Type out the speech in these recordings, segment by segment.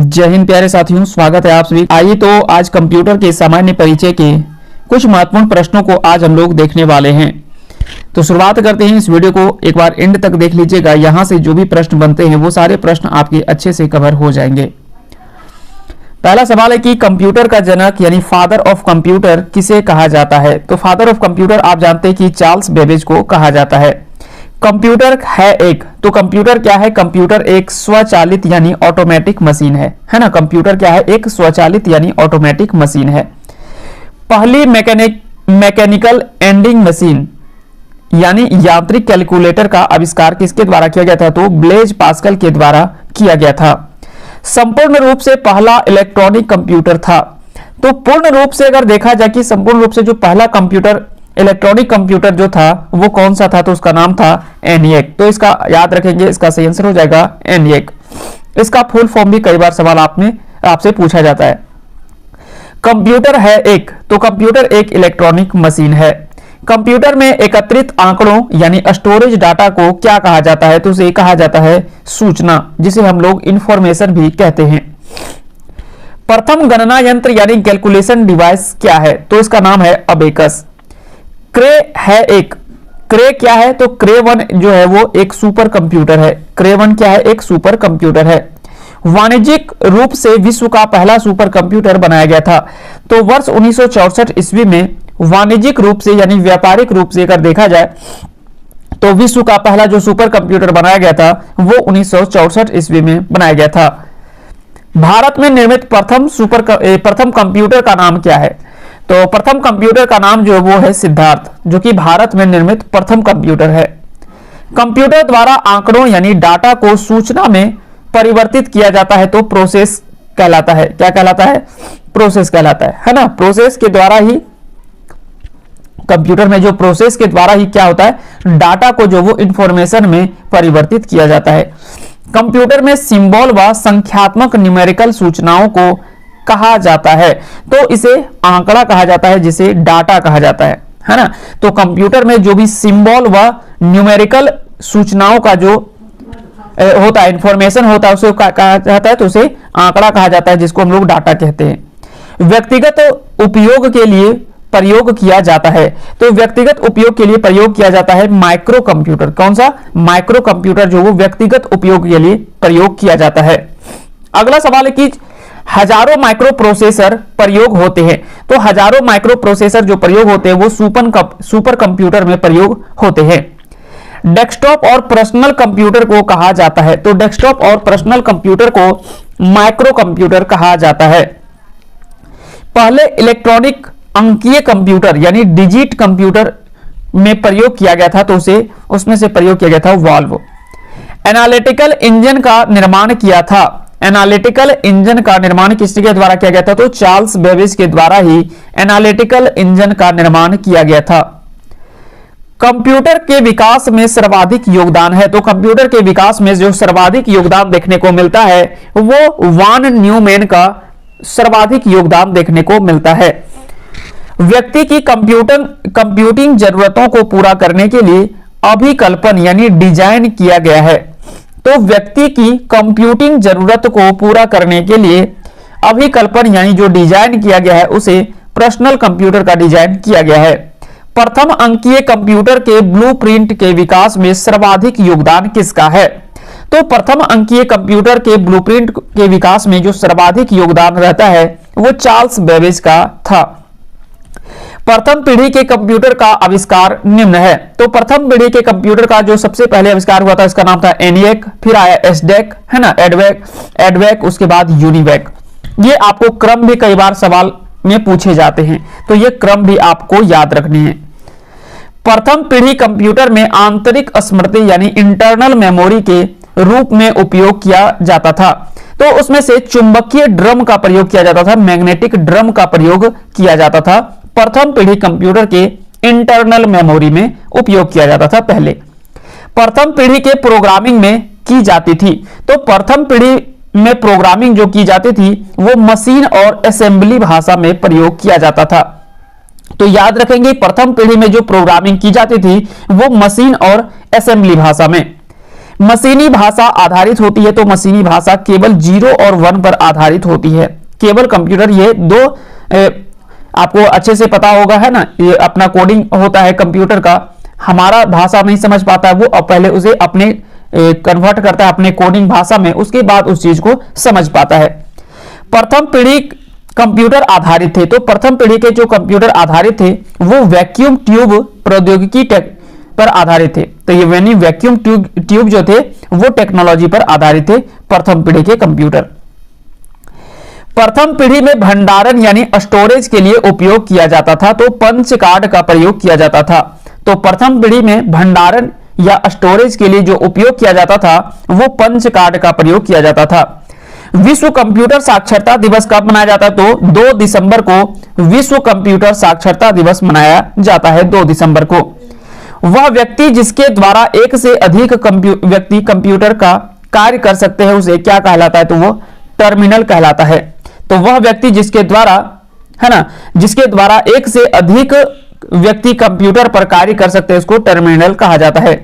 जय हिंद प्यारे साथियों, स्वागत है आप सभी। आइए तो आज कंप्यूटर के सामान्य परिचय के कुछ महत्वपूर्ण प्रश्नों को आज हम लोग देखने वाले हैं। तो शुरुआत करते हैं। इस वीडियो को एक बार एंड तक देख लीजिएगा। यहाँ से जो भी प्रश्न बनते हैं वो सारे प्रश्न आपके अच्छे से कवर हो जाएंगे। पहला सवाल है कि कंप्यूटर का जनक यानी फादर ऑफ कंप्यूटर किसे कहा जाता है। तो फादर ऑफ कंप्यूटर आप जानते हैं कि चार्ल्स बेबेज को कहा जाता है। कंप्यूटर है एक, तो कंप्यूटर क्या है? कंप्यूटर एक स्वचालित यानी ऑटोमेटिक मशीन है ना। कंप्यूटर क्या है? एक स्वचालित यानी ऑटोमेटिक मशीन है। पहली मैकेनिकल एंडिंग मशीन यानी यांत्रिक कैलकुलेटर का आविष्कार किसके द्वारा किया गया था? तो ब्लेज पास्कल के द्वारा किया गया था। संपूर्ण रूप से पहला इलेक्ट्रॉनिक कंप्यूटर था। तो पूर्ण रूप से अगर देखा जाए कि संपूर्ण रूप से जो पहला कंप्यूटर इलेक्ट्रॉनिक कंप्यूटर जो था वो कौन सा था? तो उसका नाम था एनिएक। तो इसका याद रखेंगे, इसका सही आंसर हो जाएगा एनिएक। इसका फुल फॉर्म भी कई बार सवाल आपसे पूछा जाता है। कंप्यूटर है एक, तो कंप्यूटर एक इलेक्ट्रॉनिक मशीन है। कंप्यूटर में एकत्रित आंकड़ों यानी स्टोरेज डाटा को क्या कहा जाता है? तो उसे कहा जाता है सूचना, जिसे हम लोग इंफॉर्मेशन भी कहते हैं। प्रथम गणना यंत्र यानी कैलकुलेशन डिवाइस क्या है? तो इसका नाम है अबेकस। क्रे है एक, क्रे क्या है? तो क्रे वन जो है वो एक सुपर कंप्यूटर है। क्रे वन क्या है? एक सुपर कंप्यूटर है। वाणिज्यिक रूप से विश्व का पहला सुपर कंप्यूटर बनाया गया था। तो वर्ष 1964 ईस्वी में वाणिज्यिक रूप से यानी व्यापारिक रूप से अगर देखा जाए तो विश्व का पहला जो सुपर कंप्यूटर बनाया गया था वो 1964 ईस्वी में बनाया गया था। भारत में निर्मित प्रथम कंप्यूटर का नाम क्या है? तो प्रथम कंप्यूटर का नाम जो वो है सिद्धार्थ, जो कि भारत में निर्मित प्रथम कंप्यूटर है। कंप्यूटर द्वारा आंकड़ों यानी डाटा को सूचना में परिवर्तित किया जाता है तो प्रोसेस कहलाता है। क्या कहलाता है? प्रोसेस कहलाता है ना। प्रोसेस के द्वारा ही कंप्यूटर में जो प्रोसेस के द्वारा ही क्या होता है? डाटा को जो वो इंफॉर्मेशन में परिवर्तित किया जाता है। कंप्यूटर में सिंबल व संख्यात्मक न्यूमेरिकल सूचनाओं को कहा जाता है तो इसे आंकड़ा कहा जाता है, जिसे डाटा कहा जाता है ना। तो कंप्यूटर में जो भी सिंबल व न्यूमेरिकल सूचनाओं का जो होता है, इंफॉर्मेशन होता है, उसे कहा जाता है तो उसे आंकड़ा कहा जाता है, जिसको हम लोग डाटा कहते हैं। व्यक्तिगत उपयोग के लिए प्रयोग किया जाता है। तो व्यक्तिगत उपयोग के लिए प्रयोग किया जाता है माइक्रो कंप्यूटर। कौन सा? माइक्रो कंप्यूटर जो वो व्यक्तिगत उपयोग के लिए प्रयोग किया जाता है। अगला सवाल है कि हजारों माइक्रो प्रोसेसर प्रयोग होते हैं। तो हजारों माइक्रो प्रोसेसर जो प्रयोग होते हैं वो सुपर कंप्यूटर में प्रयोग होते हैं। डेस्कटॉप और पर्सनल कंप्यूटर को कहा जाता है। तो डेस्कटॉप और पर्सनल कंप्यूटर को माइक्रो कंप्यूटर कहा जाता है। पहले इलेक्ट्रॉनिक अंकीय कंप्यूटर यानी डिजिट कंप्यूटर में प्रयोग किया गया था तो उसमें से प्रयोग किया गया था वाल्व। एनालिटिकल इंजन का निर्माण किया था। एनालिटिकल इंजन का निर्माण किसके द्वारा किया गया था? तो चार्ल्स बेबेज के द्वारा ही एनालिटिकल इंजन का निर्माण किया गया था। कंप्यूटर के विकास में सर्वाधिक योगदान है। तो कंप्यूटर के विकास में जो सर्वाधिक योगदान देखने को मिलता है वो वान न्यूमैन का सर्वाधिक योगदान देखने को मिलता है। व्यक्ति की कंप्यूटिंग जरूरतों को पूरा करने के लिए अभिकल्पन यानी डिजाइन किया गया है। तो व्यक्ति की कंप्यूटिंग जरूरत को पूरा करने के लिए अभिकल्पन यानी जो डिजाइन किया गया है उसे पर्सनल कंप्यूटर का डिजाइन किया गया है। प्रथम अंकीय कंप्यूटर के ब्लूप्रिंट के विकास में सर्वाधिक योगदान किसका है? तो प्रथम अंकीय कंप्यूटर के ब्लूप्रिंट के विकास में जो सर्वाधिक योगदान रहता है वो चार्ल्स बेबेज का था। प्रथम पीढ़ी के कंप्यूटर का आविष्कार निम्न है। तो प्रथम पीढ़ी के कंप्यूटर का जो सबसे पहले आविष्कार हुआ था इसका नाम था एनिएक, फिर आया एसडेक है ना, एडवेक, उसके बाद यूनिवेक। ये आपको क्रम भी कई बार सवाल में पूछे जाते हैं, तो ये क्रम भी आपको याद रखने हैं। प्रथम पीढ़ी कंप्यूटर में आंतरिक स्मृति यानी इंटरनल मेमोरी के रूप में उपयोग किया जाता था। तो उसमें से चुंबकीय ड्रम का प्रयोग किया जाता था, मैग्नेटिक ड्रम का प्रयोग किया जाता था। प्रथम पीढ़ी कंप्यूटर के इंटरनल मेमोरी में उपयोग किया जाता था पहले। प्रथम पीढ़ी के प्रोग्रामिंग में की जाती थी। तो प्रथम पीढ़ी में प्रोग्रामिंग जो की जाती थी वो मशीन और असेंबली भाषा में प्रयोग किया जाता था। तो याद रखेंगे प्रथम पीढ़ी में जो प्रोग्रामिंग की जाती थी वो मशीन और असेंबली भाषा में। मशीनी भाषा आधारित होती है तो मशीनी भाषा केवल 0 और 1 पर आधारित होती है। केवल कंप्यूटर, ये दो आपको अच्छे से पता होगा, है ना, ये अपना कोडिंग होता है कंप्यूटर का, हमारा भाषा नहीं समझ पाता है वो, अब पहले उसे अपने कन्वर्ट करता है अपने कोडिंग भाषा में, उसके बाद उस चीज को समझ पाता है। प्रथम पीढ़ी कंप्यूटर आधारित थे, तो प्रथम पीढ़ी के जो कंप्यूटर आधारित थे वो वैक्यूम ट्यूब प्रौद्योगिकी पर आधारित थे। तो ये वैक्यूम ट्यूब जो थे वो टेक्नोलॉजी पर आधारित थे प्रथम पीढ़ी के कंप्यूटर। प्रथम पीढ़ी में भंडारण यानी स्टोरेज के लिए उपयोग किया जाता था, तो पंच कार्ड का प्रयोग किया जाता था। तो प्रथम पीढ़ी में भंडारण या स्टोरेज के लिए जो उपयोग किया जाता था वो पंच कार्ड का प्रयोग किया जाता था। विश्व कंप्यूटर साक्षरता दिवस कब मनाया जाता है? तो 2 दिसंबर को विश्व कंप्यूटर साक्षरता दिवस मनाया जाता है, 2 दिसंबर को। वह व्यक्ति जिसके द्वारा एक से अधिक व्यक्ति कंप्यूटर का कार्य कर सकते हैं उसे क्या कहलाता है? तो वो टर्मिनल कहलाता है। तो वह व्यक्ति जिसके द्वारा, है ना, जिसके द्वारा एक से अधिक व्यक्ति कंप्यूटर पर कार्य कर सकते हैं उसको टर्मिनल कहा जाता है।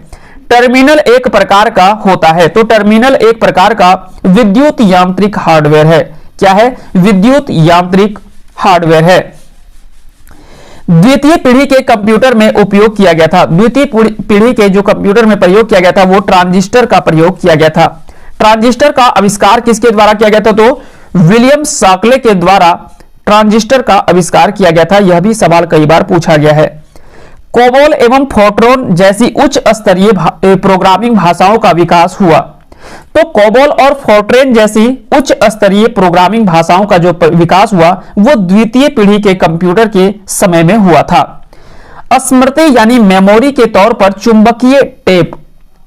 टर्मिनल एक प्रकार का होता है, तो टर्मिनल एक प्रकार का विद्युत यांत्रिक हार्डवेयर है। क्या है? विद्युत यांत्रिक हार्डवेयर है। द्वितीय पीढ़ी के कंप्यूटर में उपयोग किया गया था, द्वितीय पीढ़ी के जो कंप्यूटर में प्रयोग किया गया था वो ट्रांजिस्टर का प्रयोग किया गया था। ट्रांजिस्टर का आविष्कार किसके द्वारा किया गया था? तो विलियम शॉकले के द्वारा ट्रांजिस्टर का आविष्कार किया गया था। यह भी सवाल कई बार पूछा गया है। कोबोल एवं फोर्ट्रॉन जैसी उच्च स्तरीय प्रोग्रामिंग भाषाओं का विकास हुआ। तो कोबोल और फोर्ट्रॉन जैसी उच्च स्तरीय प्रोग्रामिंग भाषाओं का जो विकास हुआ वो द्वितीय पीढ़ी के कंप्यूटर के समय में हुआ था। स्मृति यानी मेमोरी के तौर पर चुंबकीय टेप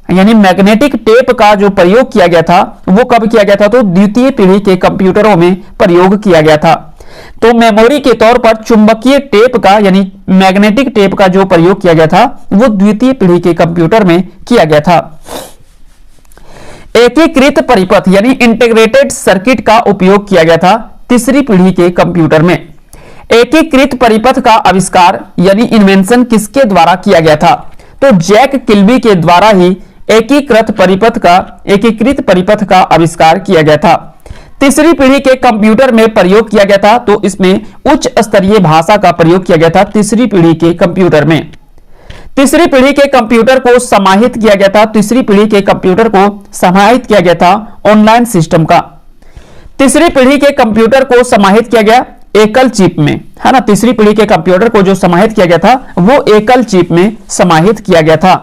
यानी मैग्नेटिक टेप का जो प्रयोग किया गया था वो कब किया गया था? तो द्वितीय पीढ़ी के कंप्यूटरों में प्रयोग किया गया था। तो मेमोरी के तौर पर चुंबकीय टेप का यानी मैग्नेटिक टेप का जो प्रयोग किया गया था वो द्वितीय पीढ़ी के कंप्यूटर में किया गया था। एकीकृत परिपथ यानी इंटीग्रेटेड सर्किट का उपयोग किया गया था तीसरी पीढ़ी के कंप्यूटर में। एकीकृत परिपथ का आविष्कार यानी इन्वेंशन किसके द्वारा किया गया था? तो जैक किल्बी के द्वारा ही एकीकृत परिपथ का आविष्कार किया गया था। तीसरी पीढ़ी के कंप्यूटर में प्रयोग किया गया था, तो इसमें उच्च स्तरीय भाषा का प्रयोग किया गया था तीसरी पीढ़ी के कंप्यूटर में। तीसरी पीढ़ी के कंप्यूटर को समाहित किया गया था, तीसरी पीढ़ी के कंप्यूटर को समाहित किया गया था ऑनलाइन सिस्टम का। तीसरी पीढ़ी के कंप्यूटर को समाहित किया गया एकल चिप में, है ना। तीसरी पीढ़ी के कंप्यूटर को जो समाहित किया गया था वो एकल चिप में समाहित किया गया था।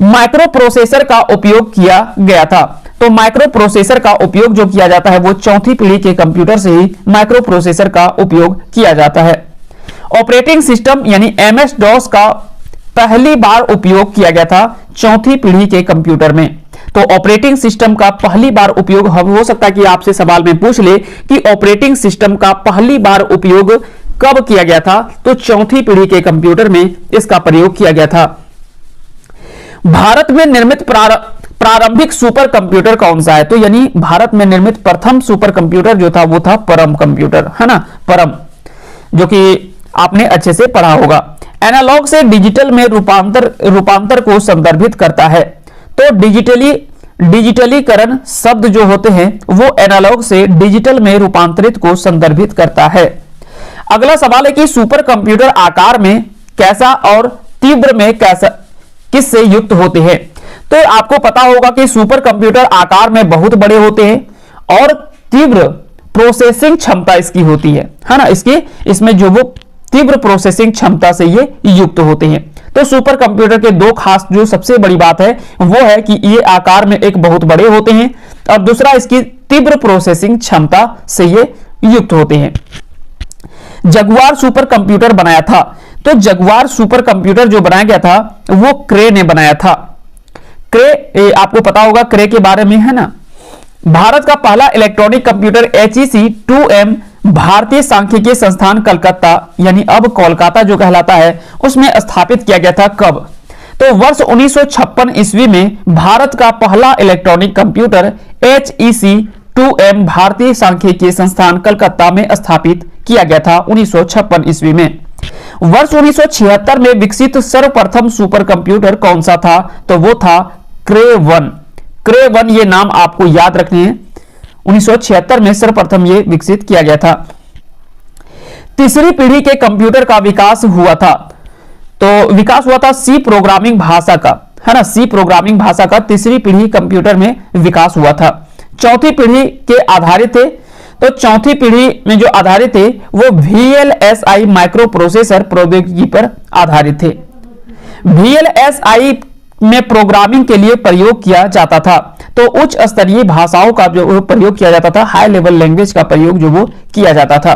माइक्रो प्रोसेसर का उपयोग किया गया था, तो माइक्रो प्रोसेसर का उपयोग जो किया जाता है वो चौथी पीढ़ी के कंप्यूटर से ही माइक्रो प्रोसेसर का उपयोग किया जाता है। ऑपरेटिंग सिस्टम यानी एमएस डॉस का पहली बार उपयोग किया गया था चौथी पीढ़ी के कंप्यूटर में। तो ऑपरेटिंग सिस्टम का पहली बार उपयोग हो सकता है कि आपसे सवाल में पूछ ले कि ऑपरेटिंग सिस्टम का पहली बार उपयोग कब किया गया था? तो चौथी पीढ़ी के कंप्यूटर में इसका प्रयोग किया गया था। भारत में निर्मित प्रारंभिक सुपर कंप्यूटर कौन सा है? तो यानी भारत में निर्मित प्रथम सुपर कंप्यूटर जो था वो था परम कंप्यूटर, है ना, परम, जो कि आपने अच्छे से पढ़ा होगा। एनालॉग से डिजिटल में रूपांतर को संदर्भित करता है। तो डिजिटलीकरण शब्द जो होते हैं वो एनालॉग से डिजिटल में रूपांतरित को संदर्भित करता है। अगला सवाल है कि सुपर कंप्यूटर आकार में कैसा और तीव्र में कैसा किससे युक्त होते हैं? तो आपको पता होगा कि सुपर कंप्यूटर आकार में बहुत बड़े होते हैं और तीव्र प्रोसेसिंग क्षमता इसकी होती है ना। इसमें जो वो तीव्र प्रोसेसिंग क्षमता से ये युक्त होते हैं। तो सुपर कंप्यूटर के दो खास जो सबसे बड़ी बात है वो है कि ये आकार में एक बहुत बड़े होते हैं और दूसरा इसकी तीव्र प्रोसेसिंग क्षमता से ये युक्त होते हैं। जगुआर सुपर कंप्यूटर बनाया था, तो जगुआर सुपर कंप्यूटर जो बनाया गया था वो क्रे ने बनाया था। क्रे आपको पता होगा क्रे के बारे में, है ना। भारत का पहला इलेक्ट्रॉनिक कंप्यूटर HEC 2M भारतीय सांख्यिकीय संस्थान कलकत्ता यानी अब कोलकाता जो कहलाता है उसमें स्थापित किया गया था। कब? तो वर्ष 1956 ईस्वी में भारत का पहला इलेक्ट्रॉनिक कंप्यूटर HEC 2M भारतीय सांख्यिकीय संस्थान कलकत्ता में स्थापित किया गया था 1956 ईस्वी में। वर्ष 1976 में विकसित सर्वप्रथम सुपर कंप्यूटर कौन सा था? तो वो था क्रे 1 ये नाम आपको याद रखने हैं। 1976 में सर्वप्रथम ये विकसित किया गया था। तीसरी पीढ़ी के कंप्यूटर का विकास हुआ था, तो विकास हुआ था सी प्रोग्रामिंग भाषा का, है ना, सी प्रोग्रामिंग भाषा का तीसरी पीढ़ी कंप्यूटर में विकास हुआ था। चौथी पीढ़ी के आधारित थे, तो चौथी पीढ़ी में जो आधारित थे वो VLSI माइक्रो प्रोसेसर प्रौद्योगिकी पर आधारित थे। VLSI में प्रोग्रामिंग के लिए प्रयोग किया जाता था, तो उच्च स्तरीय भाषाओं का जो प्रयोग किया जाता था, हाई लेवल लैंग्वेज का प्रयोग जो वो किया जाता था।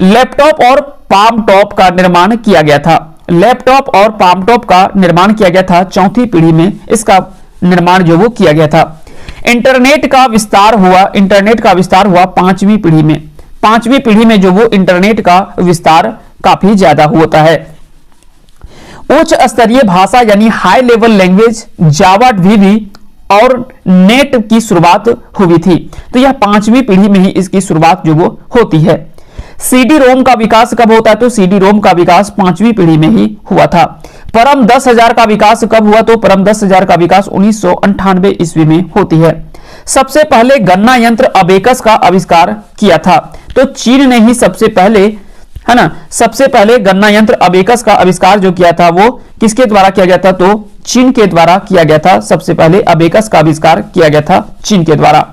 लैपटॉप और पाम टॉप का निर्माण किया गया था। लैपटॉप और पाम टॉप का निर्माण किया गया था चौथी पीढ़ी में, इसका निर्माण जो वो किया गया था। इंटरनेट का विस्तार हुआ पांचवी पीढ़ी में। पांचवी पीढ़ी में जो वो इंटरनेट का विस्तार काफी ज्यादा होता है। उच्च स्तरीय भाषा यानी हाई लेवल लैंग्वेज जावा VB और नेट की शुरुआत हुई थी, तो यह पांचवी पीढ़ी में ही इसकी शुरुआत जो वो होती है। CD रोम का विकास कब होता है, तो CD रोम का विकास पांचवी पीढ़ी में ही हुआ था। परम 10,000 का विकास कब हुआ, तो परम 10,000 का विकास 1998 ईस्वी में होती है। सबसे पहले गणना यंत्र अबेकस का आविष्कार किया था, तो चीन ने ही सबसे पहले, है ना, सबसे पहले गणना यंत्र अबेकस का आविष्कार जो किया था वो किसके द्वारा किया गया था, तो चीन के द्वारा किया गया था। सबसे पहले अबेकस का आविष्कार किया गया था चीन के द्वारा।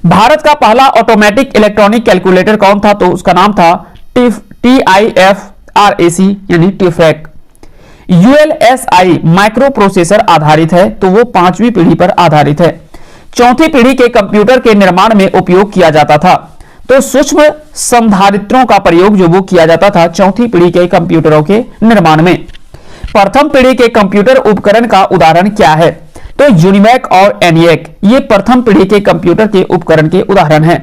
भारत का पहला ऑटोमेटिक इलेक्ट्रॉनिक कैलकुलेटर कौन था, तो उसका नाम था TIFRAC यानी टिफैक। ULSI माइक्रो प्रोसेसर आधारित है, तो वो पांचवी पीढ़ी पर आधारित है। चौथी पीढ़ी के कंप्यूटर के निर्माण में उपयोग किया जाता था, तो सूक्ष्म संधारित्रों का प्रयोग जो वो किया जाता था चौथी पीढ़ी के कंप्यूटरों के निर्माण में। प्रथम पीढ़ी के कंप्यूटर उपकरण का उदाहरण क्या है, तो यूनिमैक और एनिएक ये प्रथम पीढ़ी के कंप्यूटर के उपकरण के उदाहरण हैं।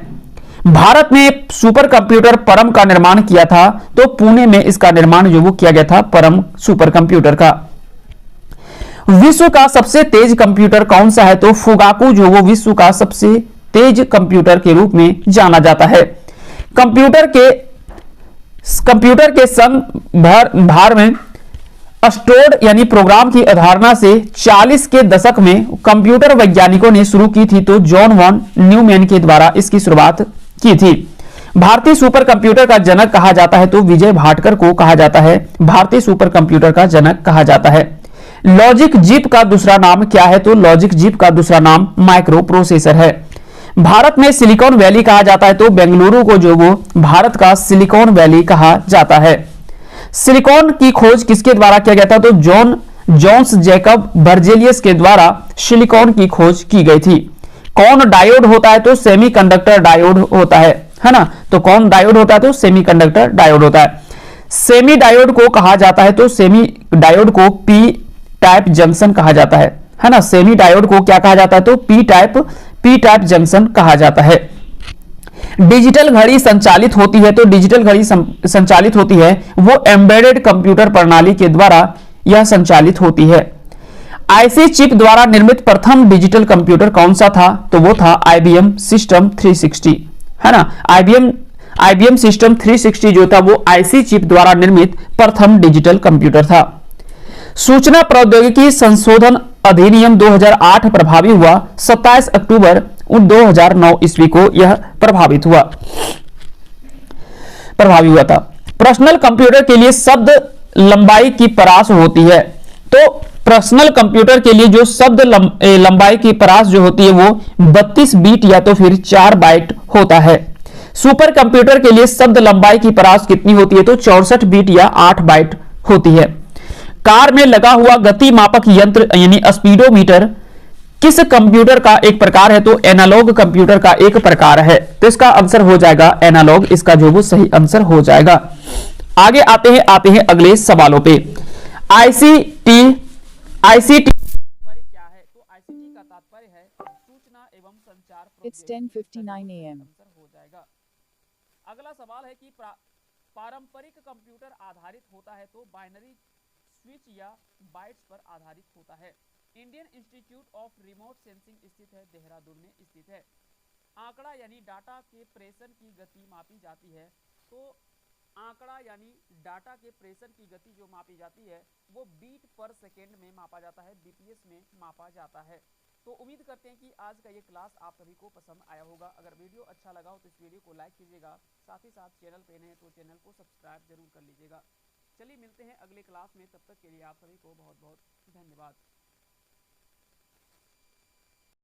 भारत ने सुपर कंप्यूटर परम का निर्माण किया था, तो पुणे में इसका निर्माण जो वो किया गया था परम सुपर कंप्यूटर का। विश्व का सबसे तेज कंप्यूटर कौन सा है, तो फुगाकू जो वो विश्व का सबसे तेज कंप्यूटर के रूप में जाना जाता है। कंप्यूटर के संग भार में स्टोर्ड यानी प्रोग्राम की अवधारणा से 40 के दशक में कंप्यूटर वैज्ञानिकों ने शुरू की थी, तो जॉन वॉन न्यूमैन के द्वारा इसकी शुरुआत की थी। भारतीय सुपर कंप्यूटर का जनक कहा जाता है, तो विजय भाटकर को कहा जाता है भारतीय सुपर कंप्यूटर का जनक कहा जाता है। लॉजिक जिप का दूसरा नाम क्या है, तो लॉजिक जिप का दूसरा नाम माइक्रो प्रोसेसर है। भारत में सिलिकॉन वैली कहा जाता है, तो बेंगलुरु को जो वो भारत का सिलिकॉन वैली कहा जाता है। सिलिकॉन की खोज किसके द्वारा किया गया था, तो जॉन्स जैकब बर्जेलियस के द्वारा सिलिकॉन की खोज की गई थी। कौन डायोड होता है, तो सेमीकंडक्टर डायोड होता है ना, तो कौन डायोड होता है, तो सेमीकंडक्टर डायोड होता है। सेमी डायोड को कहा जाता है, तो सेमी डायोड को पी टाइप जंक्शन कहा जाता है ना, सेमी डायोड को क्या कहा जाता है, तो पी टाइप जंक्शन कहा जाता है। डिजिटल घड़ी संचालित होती है, तो डिजिटल घड़ी संचालित होती है वो एम्बेडेड कंप्यूटर प्रणाली के द्वारा यह संचालित होती है। आईसी चिप द्वारा निर्मित प्रथम डिजिटल कंप्यूटर कौन सा था, तो वो था IBM सिस्टम 360, है ना। IBM सिस्टम 360 जो था वो आईसी चिप द्वारा निर्मित प्रथम डिजिटल कंप्यूटर था। सूचना प्रौद्योगिकी संशोधन अधिनियम 2008 प्रभावी हुआ 27 अक्टूबर 2009 ईस्वी को यह प्रभावी हुआ था। पर्सनल कंप्यूटर के लिए शब्द लंबाई की परास होती है, तो पर्सनल कंप्यूटर के लिए जो शब्द लंबाई की परास जो होती है वो 32 बीट या तो फिर 4 बाइट होता है। सुपर कंप्यूटर के लिए शब्द लंबाई की परास कितनी होती है, तो 64 बीट या 8 बाइट होती है। कार में लगा हुआ गति मापक यंत्र यानी स्पीडोमीटर किस कंप्यूटर का एक प्रकार है, तो एनालॉग कंप्यूटर का एक प्रकार है, तो इसका आंसर हो जाएगा एनालॉग, इसका जो वो सही आंसर हो जाएगा। आगे आते हैं अगले सवालों पे। आईसीटी क्या है, तो आईसीटी का तात्पर्य है सूचना एवं संचार प्रौद्योगिकी हो जाएगा। अगला सवाल है कि पारंपरिक कंप्यूटर आधारित होता है, तो बाइनरी स्विच या बाइट्स पर आधारित होता है। Indian institute of remote sensing स्थित है देहरादून में स्थित है। आंकड़ा यानी डाटा के प्रेषण की गति मापी जाती है, तो आंकड़ा यानी डाटा के प्रेषण की गति जो मापी जाती है वो बीट पर सेकेंड में मापा जाता है, बीपीएस में मापा जाता है। तो उम्मीद करते हैं कि आज का ये क्लास आप सभी को पसंद आया होगा। अगर वीडियो अच्छा लगा हो तो इस वीडियो को लाइक कीजिएगा, साथ ही साथ चैनल पे नए हैं तो चैनल को सब्सक्राइब जरूर कर लीजिएगा। चलिए मिलते हैं अगले क्लास में, तब तक के लिए आप सभी को बहुत बहुत धन्यवाद।